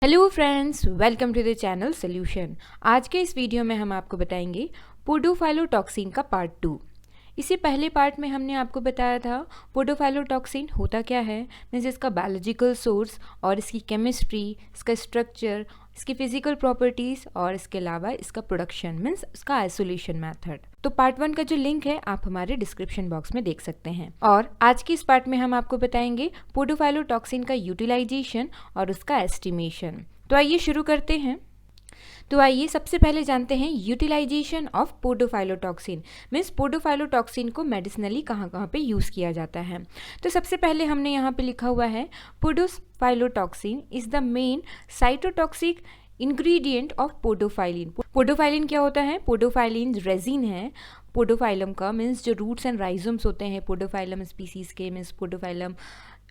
Hello friends, welcome to the channel solution. आज के इस वीडियो में हम आपको बताएंगे पोडोफाइलोटॉक्सिन का पार्ट 2। इसी पहले पार्ट में हमने आपको बताया था पोडोफाइलोटॉक्सिन होता क्या है, मीन्स इसका बायोलॉजिकल सोर्स और इसकी केमिस्ट्री, इसका स्ट्रक्चर, इसकी फिजिकल प्रॉपर्टीज़ और इसके अलावा इसका प्रोडक्शन मीन्स इसका आइसोलेशन मेथड। तो पार्ट 1 का जो लिंक है आप हमारे डिस्क्रिप्शन बॉक्स में देख सकते हैं। और आज की इस पार्ट में हम आपको बताएंगे पोडोफाइलोटॉक्सिन का यूटिलाइजेशन और उसका एस्टिमेशन। तो आइए शुरू करते हैं। तो आइए सबसे पहले जानते हैं यूटिलाइजेशन ऑफ पोडोफाइलोटॉक्सिन, मीन्स पोडोफाइलोटॉक्सिन को मेडिसिनली कहाँ कहाँ पे यूज़ किया जाता है। तो सबसे पहले हमने यहाँ पे लिखा हुआ है podophyllotoxin is the main cytotoxic ingredient of podophyllin. Podophyllin क्या होता है? पोडोफाइलिन रेजिन है पोडोफाइलम का, मीन्स जो रूट्स एंड राइजम्स होते हैं पोडोफाइलम स्पीसीज के, means podophyllum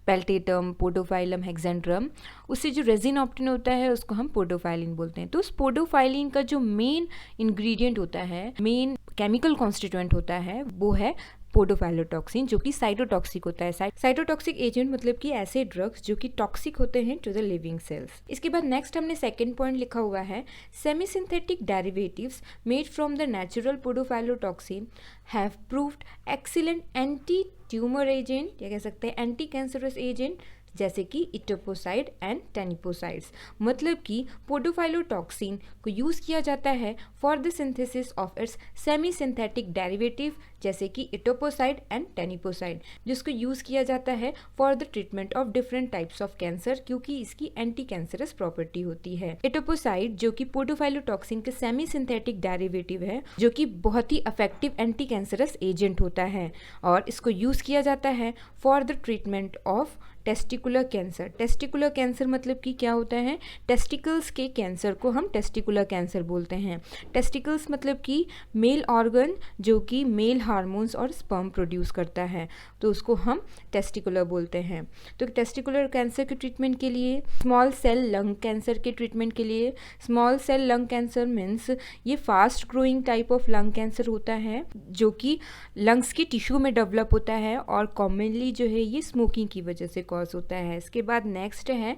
peltatum, podophyllum hexandrum, उससे जो रेजिन ऑप्टेन होता है उसको हम पोडोफाइलिन बोलते हैं। तो उस पोडोफाइलिन का जो मेन इंग्रेडिएंट होता है, मेन केमिकल कॉन्स्टिट्यूएंट होता है, वो है पोडोफाइलोटॉक्सिन, जो कि साइटोटॉक्सिक होता है। साइटोटॉक्सिक एजेंट मतलब कि ऐसे ड्रग्स जो कि टॉक्सिक होते हैं टू द लिविंग सेल्स। इसके बाद नेक्स्ट हमने सेकंड पॉइंट लिखा हुआ है semi synthetic derivatives made from the natural podophyllotoxin have proved excellent anti tumour agent, या कह सकते हैं एंटी कैंसरस एजेंट, जैसे कि इटोपोसाइड एंड टेनिपोसाइड्स। मतलब कि पोडोफाइलोटॉक्सिन को यूज़ किया जाता है for the synthesis of its semi synthetic derivative, जैसे कि इटोपोसाइड एंड टेनिपोसाइड, जिसको यूज़ किया जाता है for the treatment of different types of cancer, क्योंकि इसकी एंटी कैंसरस प्रॉपर्टी होती है। इटोपोसाइड जो कि पोडोफाइलोटॉक्सिन के सेमी सिंथेटिक डेरिवेटिव है, जो कि बहुत ही इफेक्टिव एंटी कैंसरस एजेंट होता है, और इसको यूज़ किया जाता है for the treatment of testicular cancer. Testicular cancer मतलब कि क्या होता है? टेस्टिकल्स के कैंसर को हम टेस्टिकुलर कैंसर बोलते हैं। टेस्टिकल्स मतलब कि मेल ऑर्गन जो कि मेल हार्मोन्स और स्पर्म प्रोड्यूस करता है, तो उसको हम टेस्टिकुलर बोलते हैं। तो टेस्टिकुलर कैंसर के ट्रीटमेंट के लिए, स्मॉल सेल लंग कैंसर के ट्रीटमेंट के लिए, small cell lung cancer means ये fast growing type of lung cancer होता है जो कि लंग्स की टिश्यू में डेवलप होता है, और कॉमनली जो है ये स्मोकिंग की वजह से कॉज होता है। इसके बाद नेक्स्ट है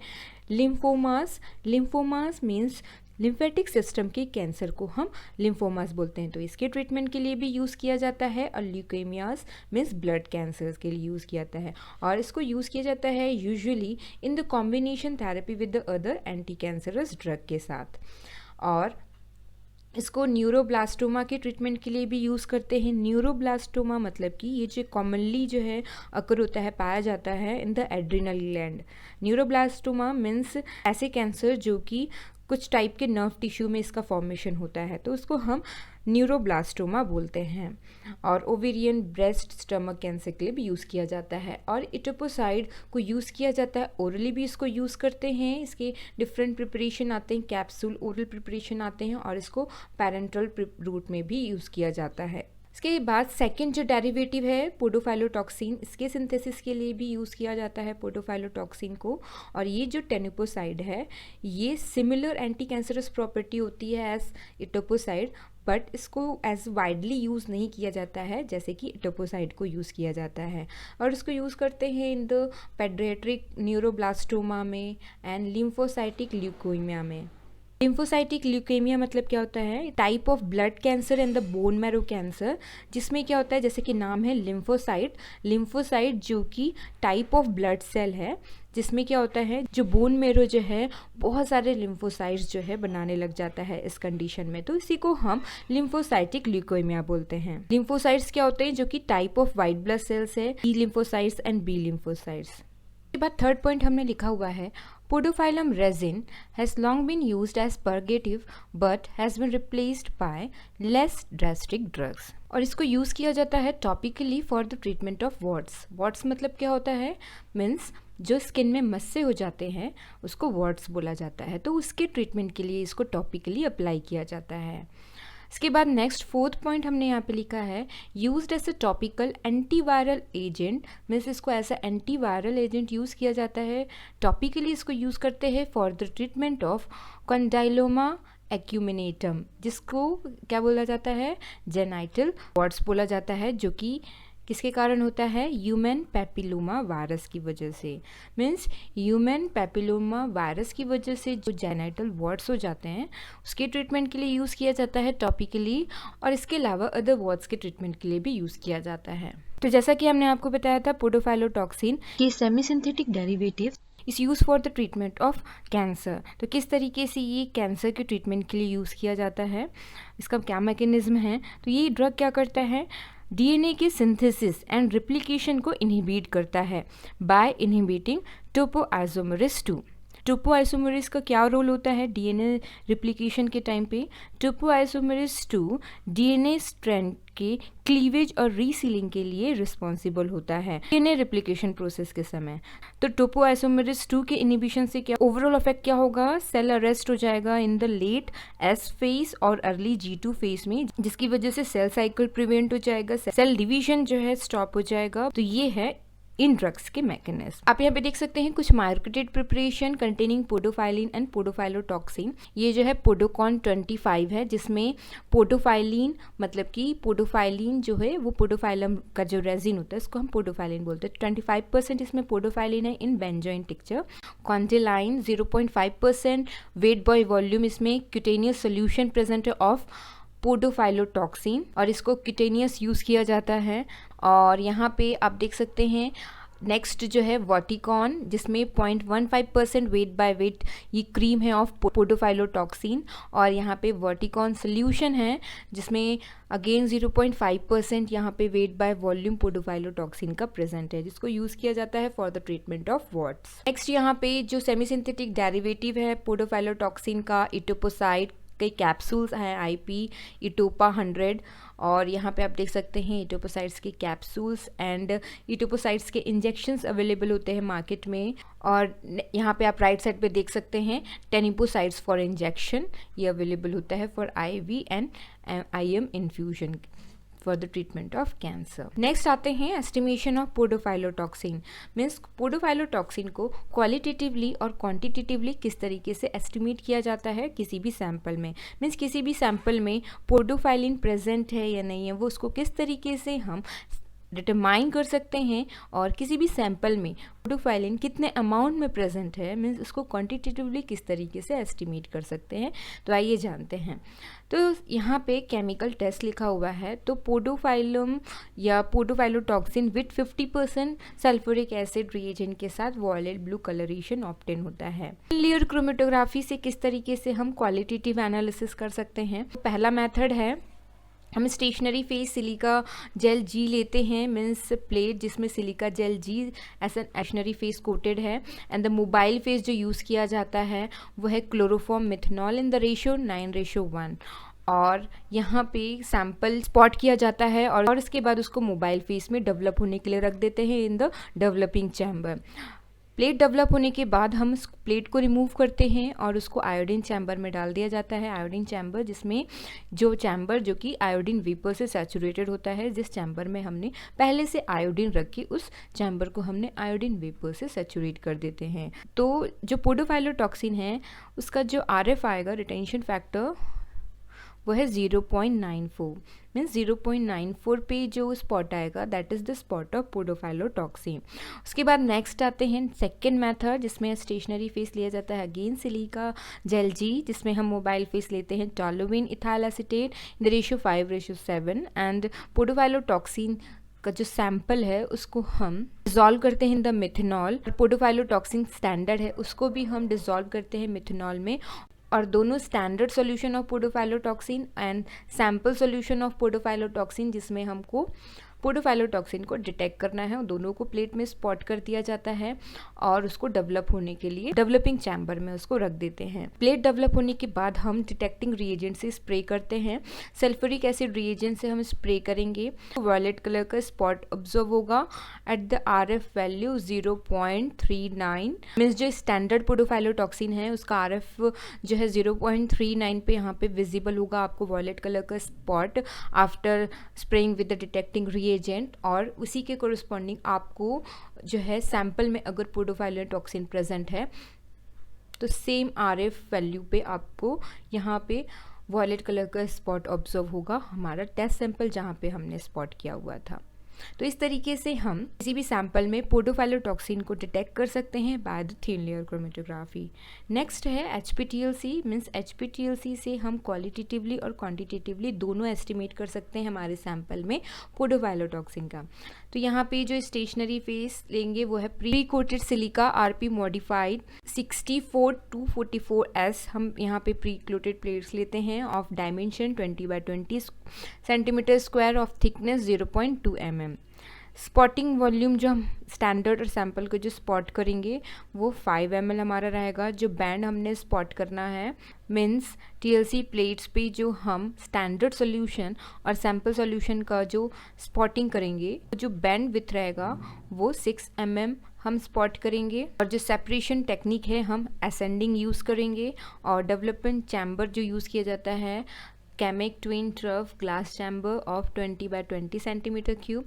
lymphomas. Lymphomas means lymphatic system के कैंसर को हम लिम्फोमास बोलते हैं, तो इसके ट्रीटमेंट के लिए भी यूज़ किया जाता है। और ल्यूकेमियास मीन्स ब्लड कैंसर्स के लिए यूज़ किया जाता है, और इसको यूज़ किया जाता है usually in the combination therapy with the other anti cancerous drug के साथ। और इसको न्यूरोब्लास्टोमा के ट्रीटमेंट के लिए भी यूज़ करते हैं। न्यूरोब्लास्टोमा मतलब कि ये जो कॉमनली जो है अकर होता है, पाया जाता है in the adrenal gland. Neuroblastoma means ऐसे कैंसर जो कि कुछ टाइप के नर्व टिश्यू में इसका फॉर्मेशन होता है, तो उसको हम न्यूरोब्लास्टोमा बोलते हैं। और ओवेरियन, ब्रेस्ट, स्टमक कैंसर के लिए भी यूज़ किया जाता है। और इटोपोसाइड को यूज़ किया जाता है, ओरली भी इसको यूज़ करते हैं। इसके डिफरेंट प्रिपरेशन आते हैं, कैप्सूल, ओरल प्रिपरेशन आते हैं, और इसको पैरेंटल रूट में भी यूज़ किया जाता है। इसके बाद सेकंड जो डेरिवेटिव है पोडोफाइलोटॉक्सिन, इसके सिंथेसिस के लिए भी यूज़ किया जाता है पोडोफाइलोटॉक्सिन को। और ये जो टेनिपोसाइड है, ये सिमिलर एंटी कैंसरस प्रॉपर्टी होती है एज इटोपोसाइड, बट इसको एज वाइडली यूज़ नहीं किया जाता है जैसे कि इटोपोसाइड को यूज़ किया जाता है। और इसको यूज़ करते हैं इन द पेडियाट्रिक न्यूरोब्लास्टोमा में एंड लिम्फोसाइटिक ल्यूकेमिया में। लिम्फोसाइटिक ल्यूकेमिया मतलब क्या होता है? Type of blood cancer and the bone marrow cancer, जिसमें क्या होता है, जैसे कि नाम है लिम्फोसाइट। लिम्फोसाइट जो कि टाइप ऑफ ब्लड सेल है, जिसमें क्या होता है, जो बोन मैरो जो है बहुत सारे लिम्फोसाइट्स जो है बनाने लग जाता है इस कंडीशन में, तो इसी को हम लिम्फोसाइटिक ल्यूकेमिया बोलते हैं। लिम्फोसाइट्स क्या होते हैं? जो कि type of white blood cells है, T lymphocytes and B lymphocytes. इसके बाद थर्ड पॉइंट हमने लिखा हुआ है Podophyllum resin has long been used as purgative but has been replaced by less drastic drugs। और इसको यूज़ किया जाता है topically for the treatment of warts. Warts मतलब क्या होता है? मीन्स जो स्किन में मस्से हो जाते हैं उसको वॉर्ट्स बोला जाता है, तो उसके ट्रीटमेंट के लिए इसको टॉपिकली अप्लाई किया जाता है। इसके बाद नेक्स्ट फोर्थ पॉइंट हमने यहाँ पे लिखा है used as a topical antiviral agent, means इसको ऐसा एंटीवायरल एजेंट यूज़ किया जाता है। टॉपिकली इसको यूज़ करते हैं फॉर द ट्रीटमेंट ऑफ कॉन्डाइलोमा एक्यूमिनेटम, जिसको क्या बोला जाता है? जेनाइटल वॉर्ट्स बोला जाता है, जो कि किसके कारण होता है? ह्यूमन पैपिलोमा वायरस की वजह से। मीन्स ह्यूमन पैपिलोमा वायरस की वजह से जो जेनिटल वार्ड्स हो जाते हैं उसके ट्रीटमेंट के लिए यूज़ किया जाता है टॉपिकली, और इसके अलावा अदर वार्ड्स के ट्रीटमेंट के लिए भी यूज़ किया जाता है। तो जैसा कि हमने आपको बताया था, पोडोफाइलोटॉक्सिन के सेमी सिंथेटिक डेरिवेटिव इस use for the treatment of cancer. तो किस तरीके से ये कैंसर के ट्रीटमेंट के लिए यूज़ किया जाता है, इसका क्या मैकेनिज्म है? तो ये ड्रग क्या करता है? डीएनए के सिंथेसिस एंड रिप्लिकेशन को इनहिबिट करता है बाय इनहिबिटिंग टोपोआइसोमरेज 2। टोपोआइसोमरेज का क्या रोल होता है डीएनए रिप्लिकेशन के टाइम पे? टोपोआइसोमरेज 2 डीएनए स्ट्रैंड के क्लीवेज और रीसीलिंग के लिए रिस्पॉन्सिबल होता है डीएनए रिप्लिकेशन प्रोसेस के समय। तो टोपोआइसोमरेज 2 के इनिबिशन से क्या ओवरऑल इफेक्ट क्या होगा? सेल अरेस्ट हो जाएगा in the late S phase और अर्ली G2 फेज में, जिसकी वजह से सेल साइकिल प्रिवेंट हो जाएगा, सेल डिवीजन जो है स्टॉप हो जाएगा। तो ये है इन ड्रग्स के मैकेनिज्म। आप यहाँ पे देख सकते हैं कुछ मार्केटेड प्रिपरेशन कंटेनिंग पोडोफाइलिन एंड पोडोफाइलोटॉक्सिन। ये जो है पोडोकॉन 25 है, जिसमें पोडोफाइलिन मतलब कि पोडोफाइलिन जो है वो पोडोफाइलम का जो रेजिन होता है इसको हम पोडोफाइलिन बोलते हैं। 25% इसमें पोडोफाइलिन है इन बेंजोइन टिक्चर। क्वांटिलाइन 0.5%। वेट बाय वॉल्यूम इसमें क्यूटेनियस सोल्यूशन प्रेजेंट है ऑफ पोडोफाइलोटॉक्सिन और इसको क्यूटेनियस यूज़ किया जाता है। और यहाँ पे आप देख सकते हैं नेक्स्ट जो है वर्टिकॉन, जिसमें 0.15% वेट बाय वेट ये क्रीम है ऑफ पोडोफाइलोटॉक्सिन। और यहाँ पे वर्टिकॉन सोल्यूशन है जिसमें अगेन 0.5% यहाँ पे वेट बाय वॉल्यूम पोडोफाइलोटॉक्सिन का प्रेजेंट है, जिसको यूज़ किया जाता है for the treatment of warts. Next यहाँ पे जो सेमी सिंथेटिक डेरिवेटिव है पोडोफाइलोटॉक्सिन का, इटोपोसाइड कई कैप्सूल्स हैं IP इटोपा 100। और यहाँ पे आप देख सकते हैं इटोपोसाइड्स के कैप्सूल्स एंड इटोपोसाइड्स के इंजेक्शंस अवेलेबल होते हैं मार्केट में। और यहाँ पे आप राइट साइड पे देख सकते हैं टेनिपोसाइड्स फॉर इंजेक्शन, ये अवेलेबल होता है for IV and IM infusion for the treatment of cancer. Next आते हैं एस्टिमेशन ऑफ पोडोफाइलोटॉक्सिन। मीन्स पोडोफाइलोटॉक्सिन को क्वालिटेटिवली और क्वांटिटेटिवली किस तरीके से एस्टिमेट किया जाता है किसी भी सैंपल में। मीन्स किसी भी सैंपल में पोडोफाइलिन प्रेजेंट है या नहीं है, वो उसको किस तरीके से हम डिटरमाइन कर सकते हैं, और किसी भी सैंपल में पोडोफाइलिन कितने अमाउंट में प्रेजेंट है, मीन्स उसको क्वांटिटेटिवली किस तरीके से एस्टिमेट कर सकते हैं। तो आइए जानते हैं। तो यहाँ पे केमिकल टेस्ट लिखा हुआ है, तो पोडोफाइलम या पोडोफाइलोटॉक्सिन विथ 50% सल्फ्यूरिक एसिड रिएजेंट के साथ वॉयलेट ब्लू कलरेशन ऑब्टेन होता है। लेयर क्रोमेटोग्राफी से किस तरीके से हम क्वालिटेटिव एनालिसिस कर सकते हैं? तो पहला मेथड है हम stationary phase silica gel G लेते हैं, मीन्स प्लेट जिसमें silica gel G as an stationary phase coated है। एंड द मोबाइल फेज जो यूज़ किया जाता है वो है chloroform methanol in the ratio 9:1। और यहाँ पे सैंपल स्पॉट किया जाता है और इसके बाद उसको मोबाइल फेज में डेवलप होने के लिए रख देते हैं in the developing chamber. Plate develop होने के बाद हम उस प्लेट को रिमूव करते हैं और उसको आयोडीन चैम्बर में डाल दिया जाता है। आयोडीन चैम्बर जिसमें जो कि आयोडीन वेपर से सैचुरेटेड होता है, जिस चैम्बर में हमने पहले से आयोडीन रखी उस चैम्बर को हमने आयोडीन वेपर से सैचुरेट कर देते हैं। तो जो पोडोफाइलोटॉक्सिन है उसका जो RF आएगा रिटेंशन फैक्टर वो है 0.94। मीन्स 0.94 पे जो स्पॉट आएगा that is the spot of podophyllotoxin. उसके बाद नेक्स्ट आते हैं सेकेंड मेथड, जिसमें स्टेशनरी फेस लिया जाता है अगेन सिलिका जेल जी, जिसमें हम मोबाइल फेस लेते हैं toluene ethyl acetate in the ratio 5:7। And podophyllotoxin का जो सैंपल है उसको हम डिज़ोल्व करते हैं in the methanol. Podophyllotoxin standard है उसको भी हम डिज़ोल्व करते हैं मिथेनॉल में। और दोनों standard solution of podophyllotoxin and sample solution of podophyllotoxin, जिसमें हमको पोडोफाइलोटॉक्सिन को डिटेक्ट करना है, दोनों को प्लेट में स्पॉट कर दिया जाता है और उसको डेवलप होने के लिए डेवलपिंग चैम्बर में उसको रख देते हैं। प्लेट डेवलप होने के बाद हम डिटेक्टिंग रिएजेंट से स्प्रे करते हैं। सल्फ्यूरिक एसिड रिएजेंट से हम स्प्रे करेंगे, वॉयलेट कलर का स्पॉट ऑब्जर्व होगा at the RF value 0.39। Means जो स्टैंडर्ड पोडोफाइलोटॉक्सिन है उसका RF जो है 0.39 पे यहाँ पे विजिबल होगा आपको वॉयलेट कलर का spot after spraying with the detecting agent. और उसी के कोरिस्पॉन्डिंग आपको जो है सैंपल में अगर पोडोफाइलोटॉक्सिन प्रेजेंट है तो सेम RF वैल्यू पे आपको यहाँ पे वॉयलेट कलर का स्पॉट ऑब्जर्व होगा, हमारा टेस्ट सैंपल जहाँ पे हमने स्पॉट किया हुआ था। तो इस तरीके से हम किसी भी सैंपल में पोडोफाइलोटॉक्सिन को डिटेक्ट कर सकते हैं by the thin layer chromatography. Next है HPTLC। मीन्स HPTLC से हम क्वालिटेटिवली और क्वांटिटेटिवली दोनों एस्टिमेट कर सकते हैं हमारे सैंपल में पोडोफाइलोटॉक्सिन का। तो यहाँ पे जो स्टेशनरी फेस लेंगे वो है pre coated silica RP modified 64244S। हम यहाँ पे प्री कोटेड प्लेट्स लेते हैं of dimension 20x20 centimetre square of thickness 0.2 mm। Spotting volume जो हम स्टैंडर्ड और सैंपल को जो स्पॉट करेंगे वो 5 ml हमारा रहेगा। जो बैंड हमने स्पॉट करना है मीन्स TLC प्लेट्स पे जो हम स्टैंडर्ड सॉल्यूशन और सैंपल सॉल्यूशन का जो स्पॉटिंग करेंगे, जो बैंड विथ रहेगा वो 6 mm हम स्पॉट करेंगे। और जो सेपरेशन टेक्निक है हम असेंडिंग यूज़ करेंगे। और डेवलपमेंट चैम्बर जो यूज़ किया जाता है Camag twin trough glass chamber of 20x20 centimetre cube.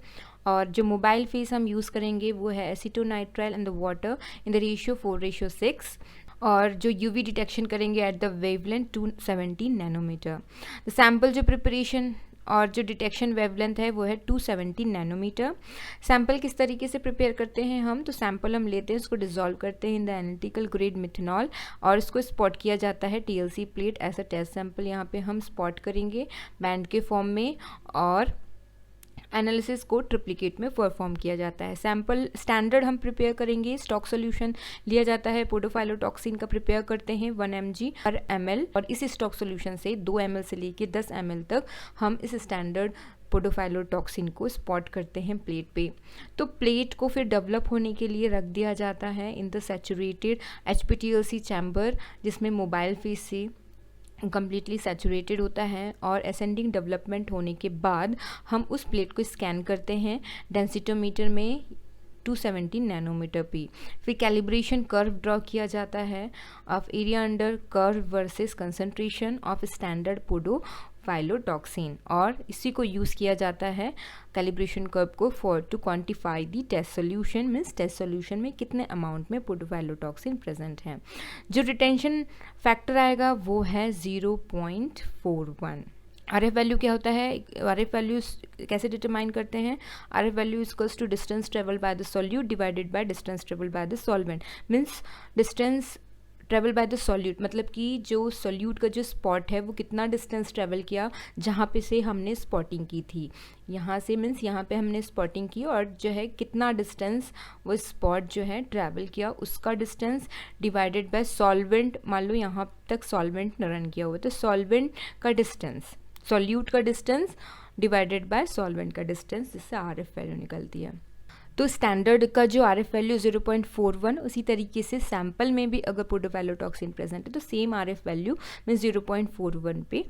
और जो मोबाइल फेस हम यूज़ करेंगे वो है acetonitrile and the water in the ratio 4:6। और जो UV डिटेक्शन करेंगे at the wavelength 270 nanometre. The sample जो प्रिपरेशन और जो डिटेक्शन वेवलेंथ है वो है 270 नैनोमीटर। सैंपल किस तरीके से प्रिपेयर करते हैं हम, तो सैंपल हम लेते हैं, उसको डिसॉल्व करते हैं in the analytical grade methanol और इसको स्पॉट किया जाता है TLC plate as a test sample. यहाँ पे हम स्पॉट करेंगे बैंड के फॉर्म में और एनालिसिस को ट्रिप्लिकेट में परफॉर्म किया जाता है। सैंपल स्टैंडर्ड हम प्रिपेयर करेंगे, स्टॉक सॉल्यूशन लिया जाता है, पोडोफाइलोटॉक्सिन का प्रिपेयर करते हैं 1 mg पर ml और इस स्टॉक सॉल्यूशन से 2 ml से लेके 10 ml तक हम इस स्टैंडर्ड पोडोफाइलोटॉक्सिन को स्पॉट करते हैं प्लेट पे। तो प्लेट को फिर डेवलप होने के लिए रख दिया जाता है in the saturated HPTLC chamber, जिसमें मोबाइल फेस से कम्प्लीटली सैचुरेटेड होता है। और असेंडिंग डेवलपमेंट होने के बाद हम उस प्लेट को स्कैन करते हैं डेंसिटोमीटर में 270 नैनोमीटर पे। फिर कैलिब्रेशन कर्व ड्रॉ किया जाता है of area under curve versus concentration of standard podophyllotoxin और इसी को यूज़ किया जाता है कैलिब्रेशन कर्व को for to quantify the test solution. Means test solution में कितने अमाउंट में पोडोफाइलोटॉक्सिन प्रेजेंट है। जो रिटेंशन फैक्टर आएगा वो है 0.41। RF वैल्यू क्या होता है, RF वैल्यू कैसे डिटरमाइन करते हैं, RF value equals to distance travel by the solute divided by distance travel by the solvent. Means distance travel by the solute मतलब कि जो सॉल्यूट का जो स्पॉट है वो कितना डिस्टेंस ट्रेवल किया जहाँ पे से हमने स्पॉटिंग की थी, यहाँ से मीन्स यहाँ पे हमने स्पॉटिंग की और जो है कितना डिस्टेंस वो स्पॉट जो है ट्रैवल किया उसका डिस्टेंस डिवाइडेड बाय सॉल्वेंट। मान लो यहाँ तक सॉल्वेंट न रन किया हुआ तो सॉल्वेंट का डिस्टेंस, सॉल्यूट का डिस्टेंस डिवाइडेड बाय सॉल्वेंट का डिस्टेंस, जिससे RF वैल्यू निकलती है। तो स्टैंडर्ड का जो RF वैल्यू 0.41, उसी तरीके से सैंपल में भी अगर पोडोफाइलोटॉक्सिन प्रेजेंट है तो सेम RF वैल्यू में 0.41 पे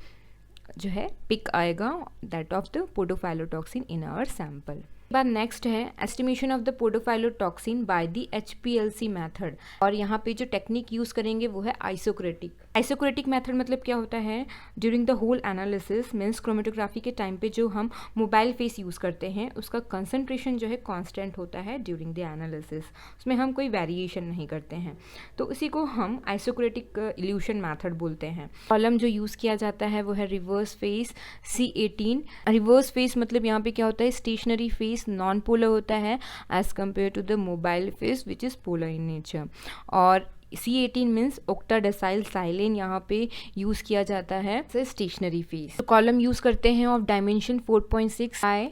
जो है पिक आएगा that of the podophyllotoxin in our sample. बाद नेक्स्ट है estimation of the podophyllotoxin by the HPLC method. और यहाँ पे जो टेक्निक यूज़ करेंगे वो है आइसोक्रेटिक। आइसोक्रेटिक मेथड मतलब क्या होता है, during the whole analysis means chromatography के टाइम पे जो हम मोबाइल फेस यूज़ करते हैं उसका कंसंट्रेशन जो है कांस्टेंट होता है ड्यूरिंग द एनालिसिस, उसमें हम कोई वेरिएशन नहीं करते हैं, तो उसी को हम आइसोक्रेटिक इल्यूशन मेथड बोलते हैं। कॉलम जो यूज़ किया जाता है वो है reverse face C18। Reverse face मतलब यहाँ पे क्या होता है, स्टेशनरी फेस नॉन पोलर होता है as compare to the mobile phase which is polar in nature. और C18 मीन्स ऑक्टाडेसाइल साइलेन यहाँ पे यूज़ किया जाता है स्टेशनरी फेस। तो कॉलम यूज़ करते हैं of dimension 4.6 by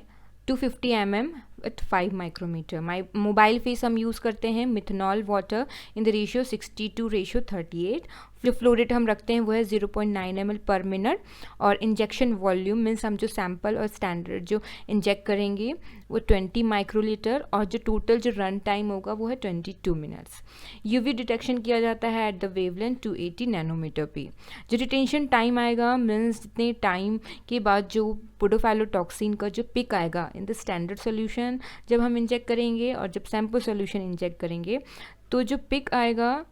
250 mm with 5 micrometre. Mobile phase हम यूज़ करते हैं methanol water in the ratio 60:38। जो फ्लो रेट हम रखते हैं वो है 0.9 ml पर मिनट। और इंजेक्शन वॉल्यूम मीन्स हम जो सैंपल और स्टैंडर्ड जो इंजेक्ट करेंगे वो 20 माइक्रोलीटर और जो टोटल जो रन टाइम होगा वो है 22 मिनट्स। UV डिटेक्शन किया जाता है एट द वेवलेंथ 280 नैनोमीटर पे। जो रिटेंशन टाइम आएगा मीन्स जितने टाइम के बाद जो पोडोफाइलोटॉक्सिन का जो पिक आएगा इन द स्टैंडर्ड सोल्यूशन जब हम इंजेक्ट करेंगे और जब सैंपल सोल्यूशन इंजेक्ट करेंगे तो जो पिक आएगा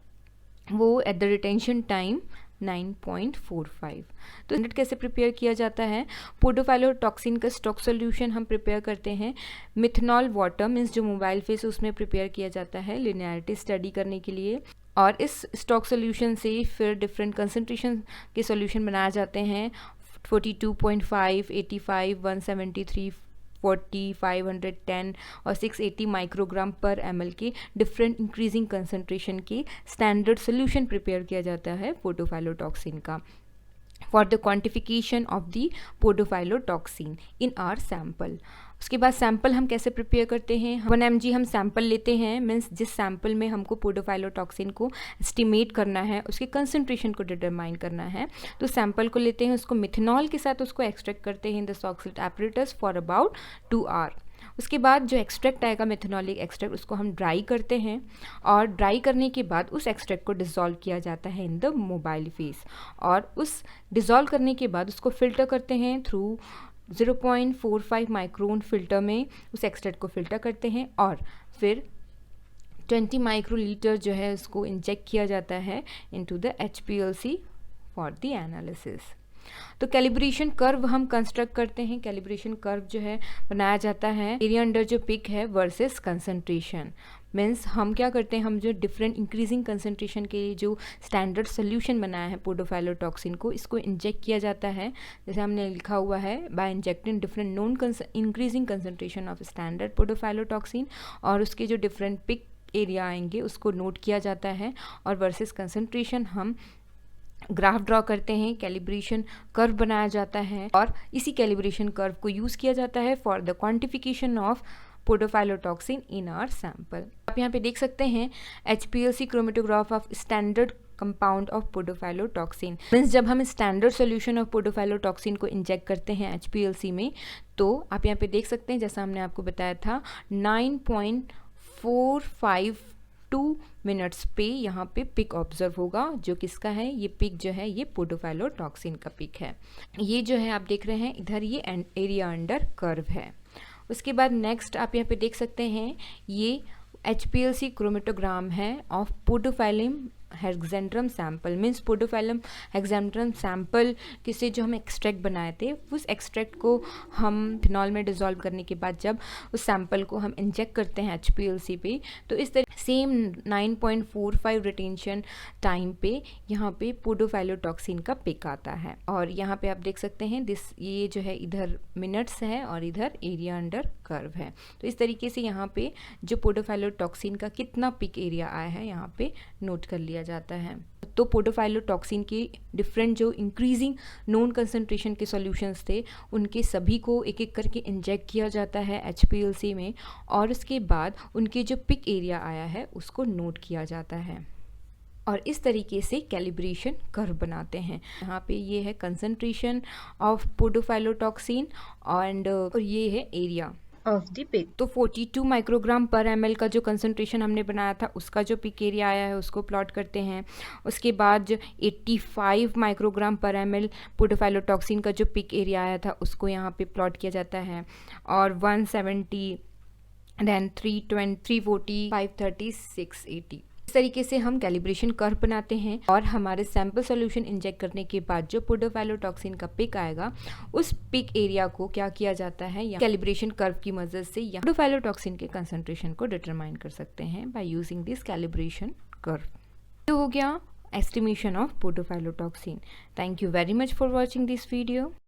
वो एट द रिटेंशन टाइम 9.45। तो इंडेट कैसे प्रिपेयर किया जाता है, पोडोफाइलोटॉक्सिन का स्टॉक सोल्यूशन हम प्रिपेयर करते हैं मिथेनॉल वाटर मीन्स जो मोबाइल फेस उसमें प्रिपेयर किया जाता है लिनियरिटी स्टडी करने के लिए। और इस स्टॉक सोल्यूशन से फिर डिफरेंट कंसंट्रेशन के सोल्यूशन बनाए जाते हैं 42.5, 85, 173, 640, 510 और 680 माइक्रोग्राम पर ml के डिफरेंट इंक्रीजिंग कंसनट्रेशन के स्टैंडर्ड सोल्यूशन प्रिपेयर किया जाता है पोडोफाइलोटॉक्सिन का for the quantification of the podophyllotoxin in our sample. उसके बाद सैम्पल हम कैसे प्रिपेयर करते हैं, 1 mg हम सैम्पल लेते हैं, मीन्स जिस सैम्पल में हमको पोडोफाइलोटॉक्सिन को एस्टिमेट करना है, उसके कंसंट्रेशन को डिटरमाइन करना है, तो सैम्पल को लेते हैं, उसको मिथेनॉल के साथ उसको एक्सट्रैक्ट करते हैं in the Soxhlet apparatus for about 2 hour. उसके बाद जो एक्सट्रैक्ट आएगा मेथनॉलिक एक्सट्रैक्ट, उसको हम ड्राई करते हैं और ड्राई करने के बाद उस एक्सट्रैक्ट को डिज़ोल्व किया जाता है इन द मोबाइल फेस, और उस डिज़ोल्व करने के बाद उसको फ़िल्टर करते हैं थ्रू 0.45 माइक्रोन फ़िल्टर में उस एक्सट्रैक्ट को फ़िल्टर करते हैं, और फिर 20 माइक्रोलीटर जो है उसको इंजेक्ट किया जाता है into the HPLC for the analysis. तो कैलिब्रेशन कर्व हम कंस्ट्रक्ट करते हैं। कैलिब्रेशन कर्व जो है बनाया जाता है एरिया अंडर जो पिक है वर्सेस कंसंट्रेशन। मीन्स हम क्या करते हैं, हम जो डिफरेंट इंक्रीजिंग कंसंट्रेशन के लिए जो स्टैंडर्ड सोल्यूशन बनाया है पोडोफाइलोटॉक्सिन को, इसको इंजेक्ट किया जाता है, जैसे हमने लिखा हुआ है by injecting different known increasing concentration of standard podophyllotoxin, और उसके जो डिफरेंट पिक एरिया आएंगे उसको नोट किया जाता है, और वर्सेस कंसंट्रेशन हम ग्राफ ड्रॉ करते हैं, कैलिब्रेशन कर्व बनाया जाता है, और इसी कैलिब्रेशन कर्व को यूज़ किया जाता है for the quantification of podophyllotoxin in our sample. आप यहाँ पे देख सकते हैं HPLC chromatograph of standard compound of podophyllotoxin. Means जब हम स्टैंडर्ड सोल्यूशन ऑफ पोडोफाइलोटॉक्सिन को इंजेक्ट करते हैं HPLC में, तो आप यहाँ पे देख सकते हैं जैसा हमने आपको बताया था 9.452 मिनट्स पे यहाँ पे पिक ऑब्जर्व होगा, जो किसका है, ये पिक जो है ये पोडोफाइलोटॉक्सिन का पिक है। ये जो है आप देख रहे हैं इधर ये एरिया अंडर कर्व है। उसके बाद नेक्स्ट आप यहाँ पे देख सकते हैं ये HPLC क्रोमेटोग्राम है of Podophyllum hexandrum sample. Means Podophyllum hexandrum sample किसे जो हम एक्सट्रैक्ट बनाए थे, उस एक्सट्रैक्ट को हम फिनॉल में डिज़ोल्व करने के बाद जब उस सैंपल को हम इंजेक्ट करते हैं HPLC पे, तो इस तरह सेम 9.45 रिटेंशन टाइम पे यहाँ पे पोडोफाइलोटॉक्सिन का पिक आता है। और यहाँ पे आप देख सकते हैं ये जो है इधर मिनट्स है और इधर एरिया अंडर कर्व है। तो इस तरीके से यहाँ पे जो पोडोफाइलोटॉक्सिन का कितना पिक एरिया आया है यहाँ पे नोट कर लिया जाता है। तो पोडोफाइलोटॉक्सिन के डिफरेंट जो इंक्रीजिंग नोन कंसंट्रेशन के सॉल्यूशंस थे, उनके सभी को एक एक करके इंजेक्ट किया जाता है HPLC में, और उसके बाद उनके जो पिक एरिया आया है उसको नोट किया जाता है, और इस तरीके से कैलिब्रेशन कर्व बनाते हैं। यहाँ पे ये है कंसंट्रेशन ऑफ पोडोफाइलोटॉक्सिन और ये है एरिया ऑफ द पिक। तो 42 माइक्रोग्राम पर ml का जो कंसंट्रेशन हमने बनाया था उसका जो पिक एरिया आया है उसको प्लॉट करते हैं। उसके बाद जो 85 माइक्रोग्राम पर ml पोडोफाइलोटॉक्सिन का जो पिक एरिया आया था उसको यहाँ पे प्लॉट किया जाता है, और 170 देन 320 340 530 680 इस तरीके से हम कैलिब्रेशन कर्व बनाते हैं। और हमारे सैंपल सॉल्यूशन इंजेक्ट करने के बाद जो पोडोफाइलोटॉक्सिन का पिक आएगा उस पिक एरिया को क्या किया जाता है, या कैलिब्रेशन कर्व की मदद से या पोडोफाइलोटॉक्सिन के कंसंट्रेशन को डिटरमाइन कर सकते हैं by using this calibration curve. तो हो गया estimation of podophyllotoxin. Thank you very much for watching this video.